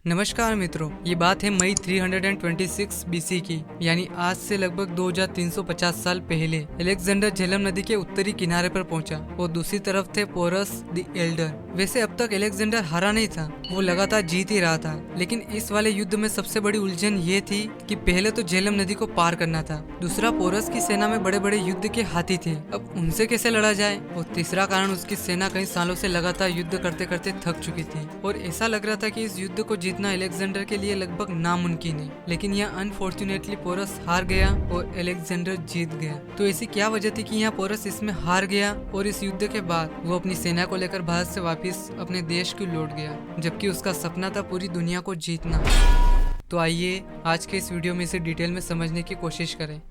नमस्कार मित्रों, ये बात है मई 326 बीसी की, यानी आज से लगभग 2350 साल पहले अलेक्जेंडर झेलम नदी के उत्तरी किनारे पर पहुंचा और दूसरी तरफ थे पोरस द एल्डर। वैसे अब तक अलेक्जेंडर हारा नहीं था, वो लगातार जीत ही रहा था, लेकिन इस वाले युद्ध में सबसे बड़ी उलझन ये थी कि पहले तो झेलम नदी को पार करना था, दूसरा पोरस की सेना में बड़े बड़े युद्ध के हाथी थे, अब उनसे कैसे लड़ा जाए, और तीसरा कारण उसकी सेना कई सालों से लगातार युद्ध करते करते थक चुकी थी और ऐसा लग रहा था कि इस युद्ध को जीतना अलेक्जेंडर के लिए लगभग नामुमकिन है। लेकिन यहाँ अनफॉर्चुनेटली पोरस हार गया और अलेक्जेंडर जीत गया। तो ऐसी क्या वजह थी कि यहाँ पोरस इसमें हार गया और इस युद्ध के बाद वो अपनी सेना को लेकर भारत से वापस अपने देश को लौट गया, जबकि उसका सपना था पूरी दुनिया को जीतना। तो आइए आज के इस वीडियो में इसे डिटेल में समझने की कोशिश करें।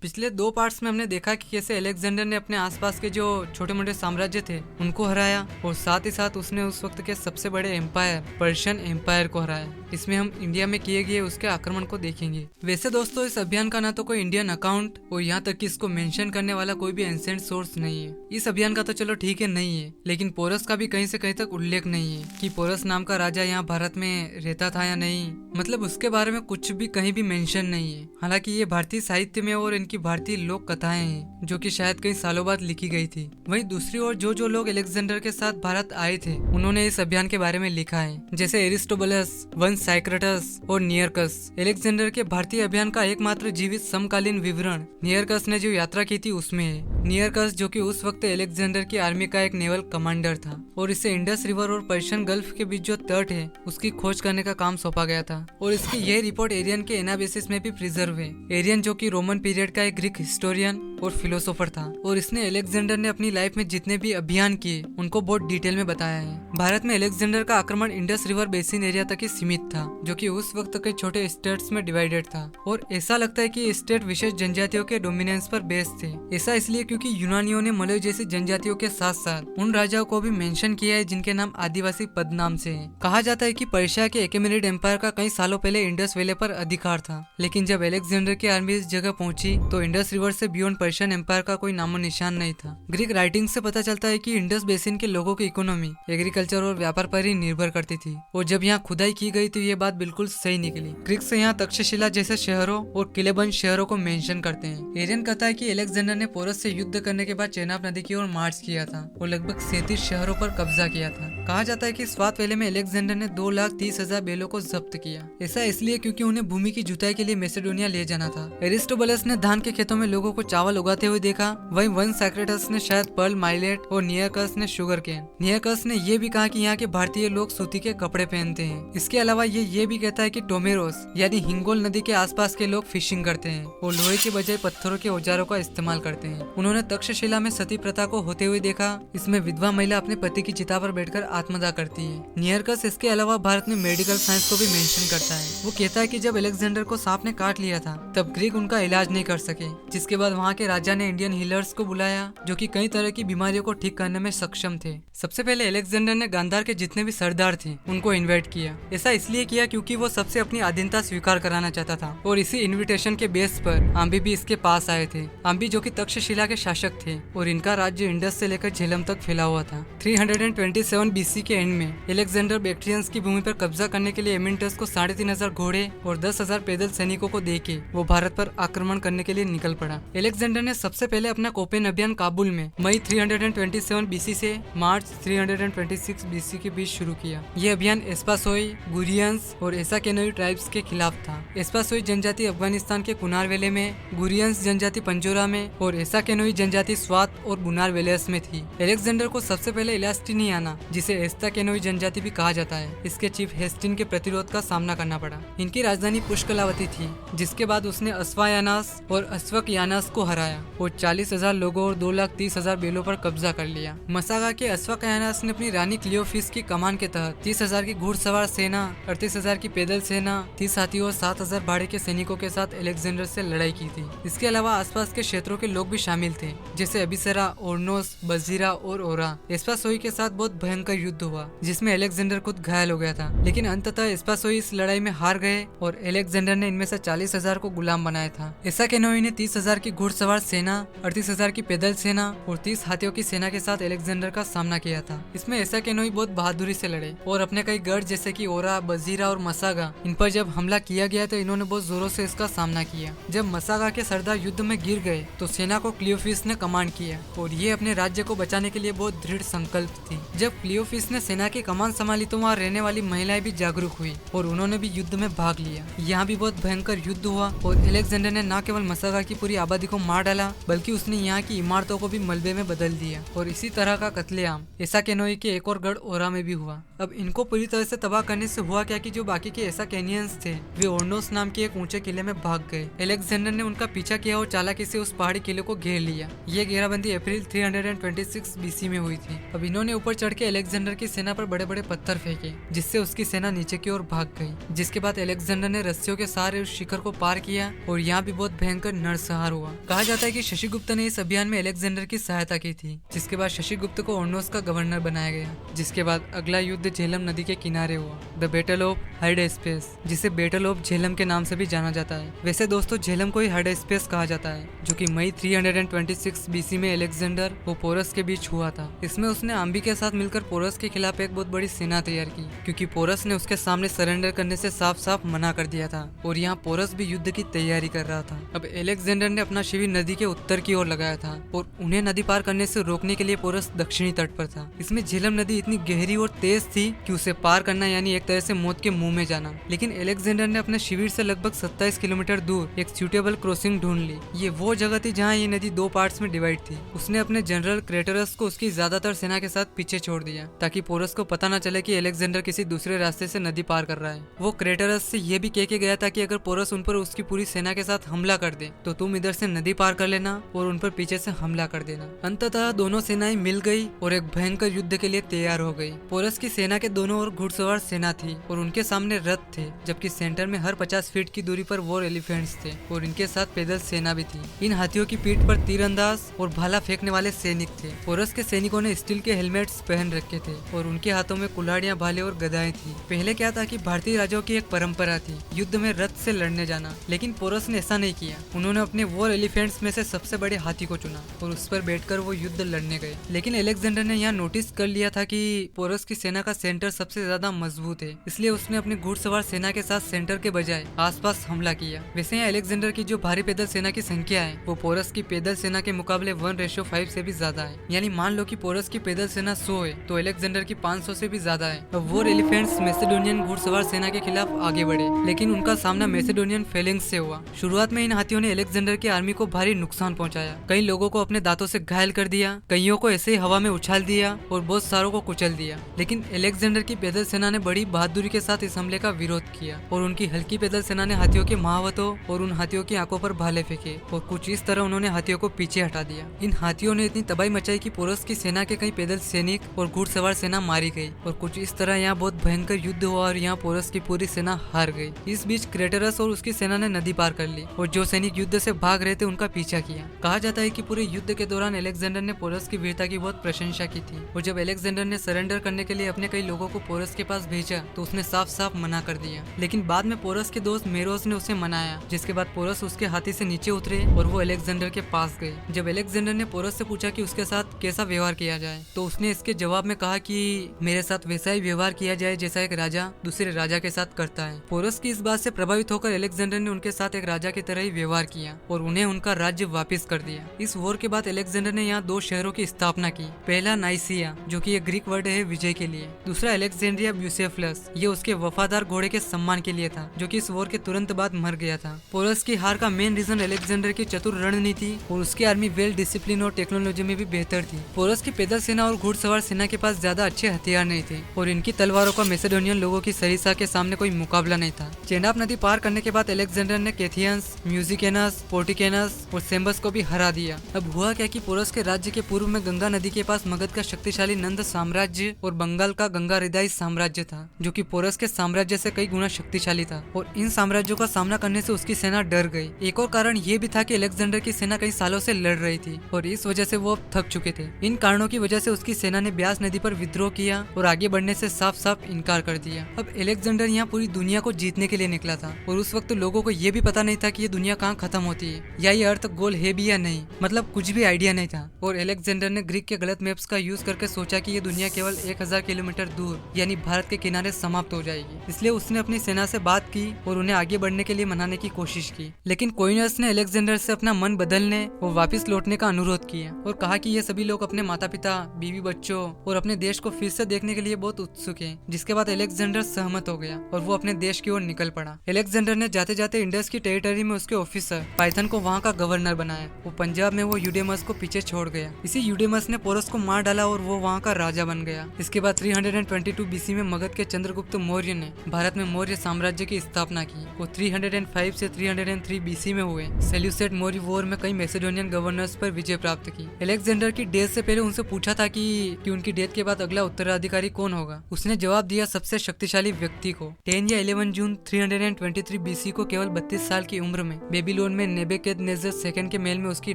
पिछले दो पार्ट्स में हमने देखा कि कैसे अलेक्जेंडर ने अपने आसपास के जो छोटे मोटे साम्राज्य थे उनको हराया और साथ ही साथ उसने उस वक्त के सबसे बड़े एम्पायर पर्शियन एम्पायर को हराया। इसमें हम इंडिया में किए गए उसके आक्रमण को देखेंगे। वैसे दोस्तों, इस अभियान का ना तो कोई इंडियन अकाउंट और यहाँ तक कि इसको मेंशन करने वाला कोई भी एंसेंट सोर्स नहीं है। इस अभियान का तो चलो ठीक है नहीं है, लेकिन पोरस का भी कहीं से कहीं तक उल्लेख नहीं है कि पोरस नाम का राजा यहाँ भारत में रहता था या नहीं। मतलब उसके बारे में कुछ भी कहीं भी मेंशन नहीं है। हालांकि ये भारतीय साहित्य में और इनकी भारतीय लोक कथाएं हैं जो कि शायद कई सालों बाद लिखी गई थी। वहीं दूसरी ओर जो लोग अलेक्जेंडर के साथ भारत आए थे उन्होंने इस अभियान के बारे में लिखा है, जैसे एरिस्टोबुलस, वन साइक्रेटस और नियरकस। अलेक्जेंडर के भारतीय अभियान का एकमात्र जीवित समकालीन विवरण नियरकस ने जो यात्रा की थी उसमें है। नियरकस, जो कि उस वक्त अलेक्जेंडर की आर्मी का एक नेवल कमांडर था और इसे इंडस रिवर और पर्शियन गल्फ के बीच जो तट है उसकी खोज करने का काम सौंपा गया था और इसकी यह रिपोर्ट एरियन के एनाबेसिस में भी प्रिजर्व है। एरियन जो कि रोमन पीरियड का एक ग्रीक हिस्टोरियन और फिलोसोफर था और इसने अलेक्जेंडर ने अपनी लाइफ में जितने भी अभियान किए उनको बहुत डिटेल में बताया है। भारत में अलेक्जेंडर का आक्रमण इंडस रिवर बेसिन एरिया तक ही सीमित था, जो कि उस वक्त कई छोटे स्टेट्स में डिवाइडेड था और ऐसा लगता है कि ये स्टेट विशेष जनजातियों के डोमिनेंस पर बेस्ड थे। ऐसा इसलिए क्योंकि यूनानियों ने मलय जैसी जनजातियों के साथ साथ उन राजाओं को भी मेंशन किया है जिनके नाम आदिवासी पद नाम से है। कहा जाता है कि पर्शिया के एकेमेनिड एम्पायर का कई सालों पहले इंडस वैली पर अधिकार था, लेकिन जब अलेक्जेंडर की आर्मी इस जगह पहुंची तो इंडस रिवर से बियॉन्ड पर्शियन एम्पायर का कोई नामो निशान नहीं था। ग्रीक राइटिंग से पता चलता है कि इंडस बेसिन के लोगों की इकोनॉमी एग्रीकल्चर और व्यापार पर ही निर्भर करती थी और जब यहाँ खुदाई की गई तो ये बात बिल्कुल सही निकली। ग्रीक्स यहाँ तक्षशिला जैसे शहरों और किलेबंद शहरों को मेंशन करते हैं। एरियन कहता है कि अलेक्जेंडर ने पोरस से युद्ध करने के बाद चेनाब नदी की ओर मार्च किया था और लगभग 37 शहरों पर कब्जा किया था। कहा जाता है कि स्वात वैली में अलेक्जेंडर ने 2,30,000 बैलों को जब्त किया। ऐसा इसलिए क्योंकि उन्हें भूमि की जुताई के लिए मैसेडोनिया ले जाना था। एरिस्टोबुलस ने धान के खेतों में लोगों को चावल उगाते हुए देखा। वहीं वन साइक्रेटस ने शायद पर्ल माइलेट और नियरकस ने शुगर केन। नियरकस ने यह भी कहा कि यहाँ के भारतीय लोग सूती के कपड़े पहनते हैं। इसके अलावा ये भी कहता है कि टोमेरोस यानी हिंगोल नदी के आसपास के लोग फिशिंग करते हैं और लोहे के बजाय पत्थरों के औजारों का इस्तेमाल करते हैं। उन्होंने तक्षशिला में सती प्रथा को होते हुए देखा। इसमें विधवा महिला अपने पति की चिता पर बैठकर आत्मदाह करती है। नियरकस इसके अलावा भारत में मेडिकल साइंस को भी मेंशन करता है। वो कहता है कि जब अलेक्जेंडर को सांप ने काट लिया था तब ग्रीक उनका इलाज नहीं कर सके, जिसके बाद वहाँ के राजा ने इंडियन हीलर्स को बुलाया जो कि कई तरह की बीमारियों को ठीक करने में सक्षम थे। सबसे पहले अलेक्जेंडर ने गांधार के जितने भी सरदार थे उनको इन्वाइट किया। ऐसा इसलिए किया क्योंकि वो सबसे अपनी अधीनता स्वीकार कराना चाहता था और इसी इन्विटेशन के बेस पर आम्बी भी इसके पास आए थे। आम्बी जो कि तक्षशिला के शासक थे और इनका राज्य इंडस से लेकर झेलम तक फैला हुआ था। 327 बीसी के एंड में अलेक्जेंडर बैक्ट्रियंस की भूमि पर कब्जा करने के लिए एमिनटस को 3,500 घोड़े और 10,000 पैदल सैनिकों को देके वो भारत पर आक्रमण करने के लिए निकल पड़ा। अलेक्जेंडर ने सबसे पहले अपना कोपेन अभियान काबुल में मई 327 बीसी से मार्च 326 बीसी के बीच शुरू किया। यह अभियान एस्पासोई, गुरियंस और एसाकेनोई ट्राइब्स के खिलाफ था। एस्पासोई जनजाति अफगानिस्तान के कुनार वैली में, गुरियंस जनजाति पंजोरा में और एसाकेनोई जनजाति स्वात और बुनार वेलियस में थी। अलेक्जेंडर को सबसे पहले इलास्टिनियाना, जिसे एस्ताकेनोई जनजाति भी कहा जाता है, इसके चीफ हेस्टिन के प्रतिरोध का सामना करना पड़ा। इनकी राजधानी पुष्कलावती थी, जिसके बाद उसने अस्वायानास और अस्वकयानास को हराया और 40,000 लोगों और 2,30,000 बैलों पर कब्जा कर लिया। मसागा के अस्वकयानास ने अपनी रानी क्लियोफिस की कमान के तहत 30,000 की घुड़सवार सेना, 38,000 की पैदल सेना, 30 हाथियों और 7,000 भाड़े के सैनिकों के साथ अलेक्जेंडर से लड़ाई की थी। इसके अलावा आसपास के क्षेत्रों के लोग भी शामिल थे, जैसे अबिसरा, ओर्नोस, बजीरा और ओरा। एस्पासोई के साथ बहुत भयंकर युद्ध हुआ जिसमें अलेक्जेंडर खुद घायल हो गया था, लेकिन अंततः स्पासोई इस लड़ाई में हार गए और अलेक्जेंडर ने इनमें से 40,000 को गुलाम बनाया था। एसाकेनोई ने 30,000 की घुड़सवार सेना, 38,000 की पैदल सेना और 30 हाथियों की सेना के साथ अलेक्जेंडर का सामना किया था। इसमें एसाकेनोई बहुत बहादुरी से लड़े और अपने कई गढ़ जैसे कि ओरा, बजीरा और मसागा, इन पर जब हमला किया गया तो इन्होंने बहुत जोरों से इसका सामना किया। जब मसागा के सरदार युद्ध में गिर गए तो सेना को क्लियोफिस ने कमांड किया और ये अपने राज्य को बचाने के लिए बहुत दृढ़ संकल्प थी। जब क्लियोफिस ने सेना की कमान संभाली तो वहाँ रहने वाली महिलाएं भी जागरूक हुई और उन्होंने भी युद्ध में भाग लिया। यहाँ भी बहुत भयंकर युद्ध हुआ और अलेक्जेंडर ने न केवल मसागा की पूरी आबादी को मार डाला बल्कि उसने यहाँ की इमारतों को भी मलबे में बदल दिया। और इसी तरह का कत्लेआम एसाकेनोई के एक और गढ़ ओरा में भी हुआ। अब इनको पूरी तरह से तबाह करने से हुआ क्या कि जो बाकी के एसाकेनियंस थे वे ओर्नोस नाम के एक ऊंचे किले में भाग गए। अलेक्जेंडर ने उनका पीछा किया और चालाकी से उस पहाड़ी किले को घेर लिया। ये घेराबंदी अप्रैल 326 बीसी में हुई थी। अब इन्होंने ऊपर चढ़ के अलेक्जेंडर की सेना पर बड़े बड़े पत्थर फेंके जिससे उसकी सेना नीचे की ओर भाग गई। जिसके बाद अलेक्जेंडर ने रस्सियों के सहारे उस शिखर को पार किया और यहाँ भी बहुत भयंकर नरसंहार हुआ। कहा जाता है कि शशिगुप्त ने इस अभियान में अलेक्जेंडर की सहायता की थी, जिसके बाद शशिगुप्त को ओर्नोस का गवर्नर बनाया गया। जिसके बाद अगला युद्ध झेलम नदी के किनारे हुआ, द बैटल ऑफ हाइडेस्पेस, जिसे बैटल ऑफ झेलम के नाम से भी जाना जाता है। वैसे दोस्तों झेलम को ही हाइडेस्पेस कहा जाता है, जो कि मई 326 बीसी में अलेक्जेंडर और पोरस के बीच हुआ था। इसमें उसने आम्बी के साथ मिलकर पोरस के खिलाफ एक बहुत बड़ी सेना तैयार की, क्योंकि पोरस ने उसके सामने सरेंडर करने से साफ साफ मना कर दिया था और यहाँ पोरस भी युद्ध की तैयारी कर रहा था। अब अलेक्जेंडर ने अपना शिविर नदी के उत्तर की ओर लगाया था और उन्हें नदी पार करने से रोकने के लिए पोरस दक्षिणी तट पर था। इसमें झेलम नदी इतनी गहरी और तेज थी कि उसे पार करना यानी एक तरह से मौत के मुंह में जाना। लेकिन अलेक्जेंडर ने अपने शिविर से लगभग 27 किलोमीटर दूर एक सूटेबल क्रॉसिंग ढूंढ ली। ये वो जगह थी जहाँ ये नदी दो पार्ट्स में डिवाइड थी। उसने अपने जनरल क्रेटरस को उसकी ज्यादातर सेना के साथ पीछे छोड़ दिया ताकि पोरस को पता न चले कि अलेक्जेंडर किसी दूसरे रास्ते से नदी पार कर रहा है। वो क्रेटरस से ये भी कह के गया था कि अगर पोरस उन पर उसकी पूरी सेना के साथ हमला कर दे तो तुम इधर से नदी पार कर लेना और उन पर पीछे से हमला कर देना। अंततः दोनों सेनाएं मिल गई और एक भयंकर युद्ध के लिए तैयार हो गई। पोरस की सेना के दोनों ओर घुड़सवार सेना थी और उनके सामने रथ थे, जबकि सेंटर में हर 50 फीट की दूरी पर वॉर एलिफेंट्स थे और इनके साथ पैदल सेना भी थी। इन हाथियों की पीठ पर तीरंदाज और भाला फेंकने वाले सैनिक थे। पोरस के सैनिकों ने स्टील के हेलमेट्स पहन रखे थे और उनके हाथों में कुल्हाड़ियां, भाले और गदाएं थी। पहले क्या था कि भारतीय राजाओं की एक परंपरा थी युद्ध में रथ से लड़ने जाना, लेकिन पोरस ने ऐसा नहीं किया। उन्होंने अपने वॉर एलिफेंट्स में से सबसे बड़े हाथी को चुना और उस पर बैठकर वो युद्ध लड़ने गए। लेकिन अलेक्जेंडर ने यहाँ नोटिस कर लिया था कि पोरस की सेना का सेंटर सबसे ज्यादा मजबूत है, इसलिए उसने अपनी घुड़सवार सेना के साथ सेंटर के बजाय आसपास हमला किया। वैसे यहाँ अलेक्जेंडर की जो भारी पैदल सेना की संख्या है वो पोरस की पैदल सेना के मुकाबले 1:5 से भी ज्यादा है। यानी मान लो कि पोरस की पैदल सेना 100 है तो अलेक्जेंडर की 500 से भी ज्यादा है। अब वॉर एलिफेंट्स मैसेडोनियन घुड़सवार सेना के खिलाफ आगे बढ़े, लेकिन उनका सामना मैसेडोनियन फेलिंग्स से हुआ। शुरुआत में इन हाथियों ने अलेक्जेंडर की आर्मी को भारी नुकसान पहुंचाया। कई लोगों को अपने दांतों से घायल कर दिया, कईयों को ऐसे ही हवा में उछाल दिया और बहुत सारों को कुचल दिया। लेकिन अलेक्जेंडर की पैदल सेना ने बड़ी बहादुरी के साथ इस हमले का विरोध किया और उनकी हल्की पैदल सेना ने हाथियों के महावतों और उन हाथियों की आंखों पर भाले फेंके और कुछ इस तरह उन्होंने हाथियों को पीछे हटा दिया। इन हाथियों ने इतनी तबाही मचाई कि पोरस की सेना के कई पैदल सैनिक और घुड़सवार सेना मारी गई और कुछ इस तरह यहाँ बहुत भयंकर युद्ध हुआ और यहाँ पोरस की पूरी सेना हार गई। इस बीच क्रेटरस और उसकी सेना ने नदी पार कर ली और जो सैनिक युद्ध से भाग रहे थे उनका पीछा किया। कहा जाता है कि पूरे युद्ध के दौरान अलेक्जेंडर ने पोरस की वीरता की बहुत प्रशंसा की थी और जब अलेक्जेंडर ने सरेंडर करने के लिए अपने कई लोगों को पोरस के पास भेजा तो उसने साफ साफ मना कर दिया। लेकिन बाद में पोरस के दोस्त मेरोस ने उसे मनाया, जिसके बाद पोरस उसके हाथी से नीचे उतरे और वो अलेक्जेंडर के पास गए। जब अलेक्जेंडर ने पोरस से पूछा कि उसके साथ कैसा व्यवहार किया जाए तो उसने इसके जवाब में कहा कि मेरे साथ वैसा ही व्यवहार किया जाए जैसा एक राजा दूसरे राजा के साथ करता है। पोरस की इस बात से प्रभावित होकर अलेक्जेंडर ने उनके साथ एक राजा की तरह ही व्यवहार किया और उन्हें उनका राज्य वापस कर दिया। इस वॉर के बाद अलेक्जेंडर ने यहाँ 2 शहरों की स्थापना की। पहला नाइसिया, जो कि एक ग्रीक वर्ड है विजय के लिए। दूसरा अलेक्जेंड्रिया ब्यूसेफलस, ये उसके वफादार घोड़े के सम्मान के लिए था जो कि इस वॉर के तुरंत बाद मर गया था। पोरस की हार का मेन रीजन अलेक्जेंडर की चतुर रणनीति और उसकी आर्मी वेल डिसिप्लिन और टेक्नोलॉजी में भी बेहतर थी। पोरस की पैदल सेना और घुड़सवार सेना के पास ज्यादा अच्छे हथियार नहीं थे और इनकी तलवारों का मैसेडोनियन लोगों की सरीसा के सामने कोई मुकाबला नहीं था। चेनाब नदी पार करने के बाद अलेक्जेंडर ने कैथियंस, म्यूजिकेनस, पोर्टिकेनस और सेम्बस को भी हरा दिया। अब हुआ क्या कि पोरस के राज्य के पूर्व में गंगा नदी के पास मगध का शक्तिशाली नंद साम्राज्य और बंगाल का गंगा हृदय साम्राज्य था, जो कि पोरस के साम्राज्य से कई गुना शक्तिशाली था और इन साम्राज्यों का सामना करने से उसकी सेना डर गई। एक और कारण ये भी था कि अलेक्जेंडर की सेना कई सालों से लड़ रही थी और इस वजह से वो अब थक चुके थे। इन कारणों की वजह से उसकी सेना ने ब्यास नदी पर पर विद्रोह किया और आगे बढ़ने से साफ साफ इनकार कर दिया। अब अलेक्जेंडर यहाँ पूरी दुनिया को जीतने के लिए निकला था और उस वक्त लोगों को ये भी पता नहीं था कि ये दुनिया कहाँ खत्म होती है या ये अर्थ गोल है भी या नहीं, मतलब कुछ भी आइडिया नहीं था। और अलेक्जेंडर ने ग्रीक के गलत मैप्स का यूज करके सोचा कि ये दुनिया केवल 1000 किलोमीटर दूर यानी भारत के किनारे समाप्त हो जाएगी। इसलिए उसने अपनी सेना से बात की और उन्हें आगे बढ़ने के लिए मनाने की कोशिश की, लेकिन कोइनस ने अलेक्जेंडर से अपना मन बदलने और वापस लौटने का अनुरोध किया और कहा कि ये सभी लोग अपने माता पिता, बीवी बच्चों और अपने देश को फिर से देखने के लिए बहुत उत्सुक हैं। जिसके बाद अलेक्जेंडर सहमत हो गया और वो अपने देश की ओर निकल पड़ा। अलेक्जेंडर ने जाते जाते इंडस की टेरिटरी में उसके ऑफिसर पाइथन को वहाँ का गवर्नर बनाया। वो पंजाब में वो यूडेमस को पीछे छोड़ गया। इसी यूडेमस ने पोरस को मार डाला और वो वहाँ का राजा बन गया। इसके बाद 322 बीसी में मगध के चंद्रगुप्त मौर्य ने भारत में मौर्य साम्राज्य की स्थापना की। वो 305 से 303 बीसी में हुए सेल्यूसिड मौर्य वॉर में कई मैसेडोनियन गवर्नर्स पर विजय प्राप्त की। अलेक्जेंडर की डेथ से पहले उनसे पूछा था कि उनकी डेथ के बाद अगला उत्तराधिकारी कौन होगा। उसने जवाब दिया सबसे शक्तिशाली व्यक्ति को। 10 या 11 जून 323 बीसी को केवल 32 साल की उम्र में बेबीलोन में नेबुकदनेस्सर सेकंड के महल में उसकी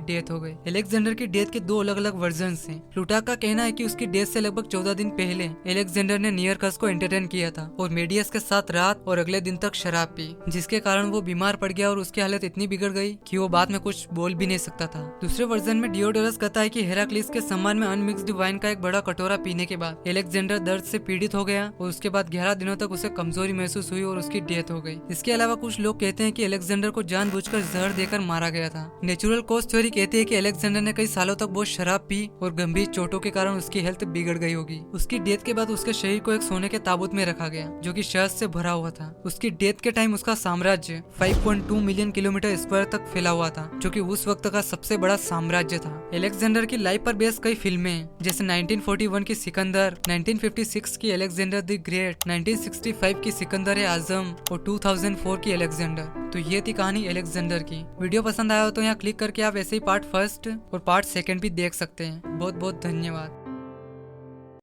डेथ हो गई। अलेक्जेंडर की डेथ के 2 अलग अलग वर्जन हैं। प्लूटार्क का कहना है कि उसकी डेथ से लगभग 14 दिन पहले अलेक्जेंडर ने नियरकस को एंटरटेन किया था और मेडियस के साथ रात और अगले दिन तक शराब पी, जिसके कारण वो बीमार पड़ गया और उसकी हालत इतनी बिगड़ गई कि वो बाद में कुछ बोल भी नहीं सकता था। दूसरे वर्जन में डियोडोरस कहता है कि हेराक्लिस के सम्मान में अनमिक्स्ड वाइन का एक बड़ा कटोरा पीने के बाद अलेक्जेंडर दर्द से पीड़ित हो गया और उसके बाद 11 दिनों तक उसे कमजोरी महसूस हुई और उसकी डेथ हो गई। इसके अलावा कुछ लोग कहते हैं कि अलेक्जेंडर को जानबूझकर जहर देकर मारा गया था। नेचुरल कॉज थ्योरी कहती है कि अलेक्जेंडर ने कई सालों तक बहुत शराब पी और गंभीर चोटों के कारण उसकी हेल्थ बिगड़ गई होगी। उसकी डेथ के बाद उसके शरीर को एक सोने के ताबूत में रखा गया जो कि शहद से भरा हुआ था। उसकी डेथ के टाइम उसका साम्राज्य 5.2 मिलियन किलोमीटर स्क्वायर तक फैला हुआ था, जो कि उस वक्त का सबसे बड़ा साम्राज्य था। अलेक्जेंडर की लाइफ पर बेस्ड कई फिल्में जैसे 1941 की सिकंदर, 1956 की अलेक्जेंडर द ग्रेट, 1965 की सिकंदर आजम और 2004 की अलेक्जेंडर। तो ये थी कहानी अलेक्जेंडर की। वीडियो पसंद आया हो तो यहाँ क्लिक करके आप ऐसे ही पार्ट 1 और पार्ट 2 भी देख सकते हैं। बहुत बहुत धन्यवाद।